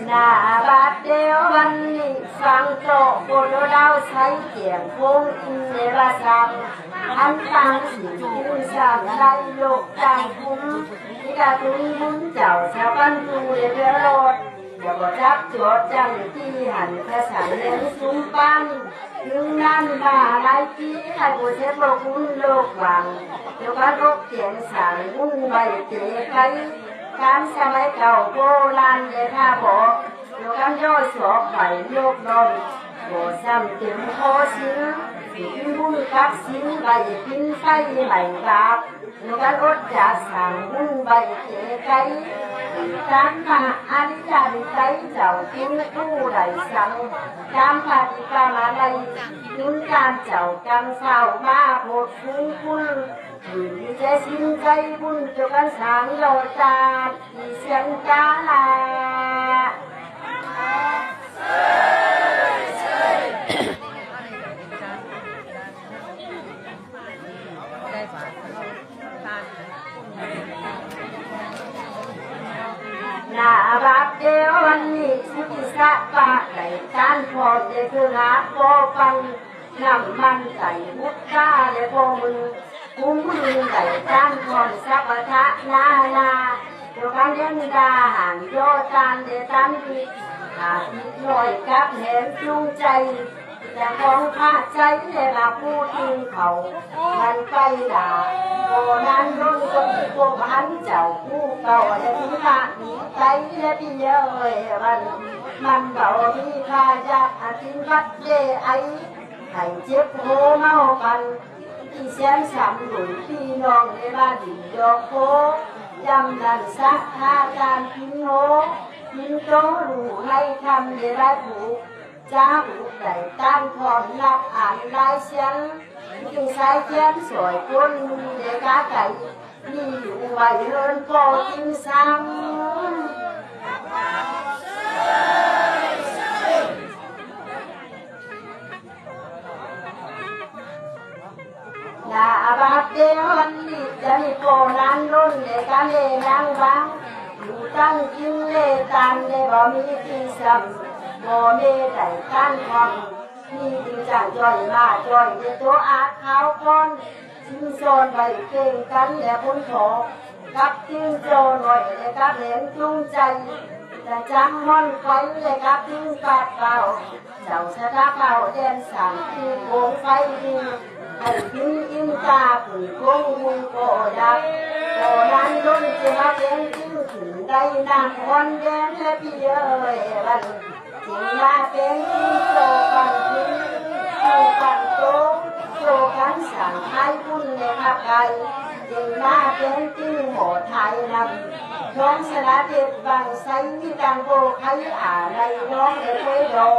หน้าบาดเดียววันนี้ฟังโตโกโดดาวใช้เกี่ยงพงอินเนรสังอันตังสิขึ้นสามไล่โลกจังคุ้มที่กระตุ้นบุญเจ้าชาวบ้านดูเรือรถอย่าบอกจับจวดจังที่หันภาษาเลี้ยงซุ้มปังถึงนั่นมาไล่ที่ใครบูเทพคุณโลกหวังเดี๋ยวก็รบเกียงสางวุ่นใบเตะใครการสมัยเก่าโบราณเลยท่าบอกเดี๋ยวกันย่อยสอบไปโลกนอนโบซ้ำถึงโคสิงถึงบุญกับสิงใบกินไฟใหม่บาปเดี๋ยวกันอดจากสั่งวุ่นใบเตะใครการมาอาริยาดิใจเจ้ากินผู้ใดสั่งการปฏิกรรมอะไรยุนการเจ้ากำเศร้ามาโหดฟุ้งคุณที่จะสิ้นใจบุญเจ้ากันสางโลจาที่เสียงกาลาหน้าบัดเดียววันนี้สุกิสะปะไหลการพอเจคือหาโคปังน้ำมันใส่มุดก้าเลยพอมึงคุ้มมือไหลการพอนสัพพะนาเดี๋ยวกันยันดาห่างโยจานเดตันพิหาพิหน่อยกับเห็นจุงใจแต่ของพระใจเลยมาพูดถึงเขามันไปด่าโบนั้นรุ่นคนที่โกหันเจ้าผู้เก่าเลยที่มาใจเลยพี่เยอะเลยมันเก่าที่ข้าจะอาทิตย์วัดเดไอให้เจ็บโหเมากันที่เสียงสามหนุ่มพี่น้องในบ้านดินดอกโคยำนันสักท่าการพินโหพินโตรู้ให้ทำในไรผูกจ้าผูกใส่ตั้งคอนนับอ่านลายเสียงจึงใช้เขียนสวยคนเด็กาไก่นี่อยู่ไว้เฮินโกกินซ้ำหน้าบาดเดียววันนี้จะมีโกนันรุ่นเด็กกันเลยนั่งบังอยู่ตั้งกินเลยตันเลยบ่มีที่ซ้ำบ่มีแต่ตั้งคอมนี่จึงจังจอยมาจอยในตัวอาขาวก้อนชิงโซนไปเก่งกันและพ้นโถกับจิ้งโจหน่อยเลยกับเหรียญจุงใจแต่จำมันไฟเลยกับจิ้งฟาดเป่าเจ้าชะตาเป่าเด่นสั่งที่โกงไฟดีให้กินอินตาผืนโกงมุงโกดับโกนั้นรุ่นจะมาเป็นจิ้งถึงได้นางคนแดงและพี่เอ๋ยวันจึงมาเป็นจิ้งโตปันทิ้งโตปันโตโตกันสั่งให้บุญในขับไก่จึงมาเป็นจิ้งโหดไทยนำท้องสระเด็ดบางไซที่ดังโบไข่ในน้องเด็กไปรอ